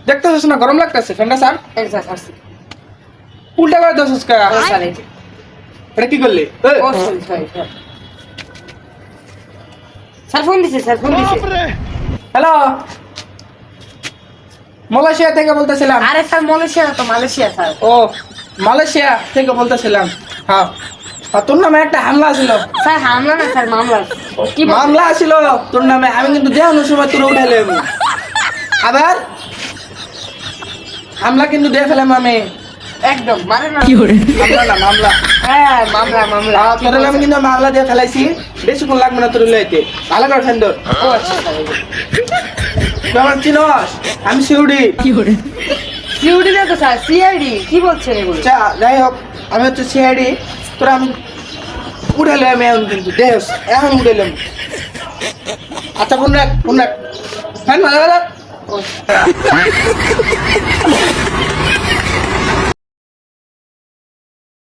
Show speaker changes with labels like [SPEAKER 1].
[SPEAKER 1] দেখতেছিস না গরম লাগতেছে ফ্যানটা স্যার
[SPEAKER 2] এই স্যার স্যার
[SPEAKER 1] উল্টা করে দছিস কা
[SPEAKER 2] স্যার এই
[SPEAKER 1] এটা কি করলি
[SPEAKER 2] ও সরি সরি স্যার ফোন দিছে
[SPEAKER 1] হ্যালো মালয়েশিয়া থেকে বলতেছিলাম
[SPEAKER 2] আরে স্যার মালয়েশিয়া না তো মালয়েশিয়া স্যার
[SPEAKER 1] ও মালয়েশিয়া থেকে বলতেছিলাম হ্যাঁ আর তোর নামে একটা হামলা ছিল
[SPEAKER 2] স্যার হামলা না স্যার মামলা কি বল
[SPEAKER 1] মামলা ছিল তোর নামে আমি কিন্তু দেখানোর সময় তোর উঠাইলাম আবার হামলা কিন্তু দিয়ে ফেলাম আমি
[SPEAKER 2] একদম মানে না
[SPEAKER 1] মামলা না মামলা
[SPEAKER 2] হ্যাঁ মামলা মামলা
[SPEAKER 1] তোর নামে কিন্তু মামলা দিয়ে ফেলাইছি বেশিক্ষণ লাগবে না তোর লইতে ভালো করে ফেন তোর
[SPEAKER 2] ও আচ্ছা স্যার
[SPEAKER 1] তুই আমার চিনস আমি সিউড়ি
[SPEAKER 2] সিউডি না তো স্যার সিআইডি কি বলছেন এগুলো
[SPEAKER 1] যাই হোক আমি হচ্ছে সিআইডি তোরা আমি উঠাইলাম আমি এখন কিন্তু দেখ এখন উঠাইলাম আচ্ছা ফোন রাখ ফ্যান ভালো ভালো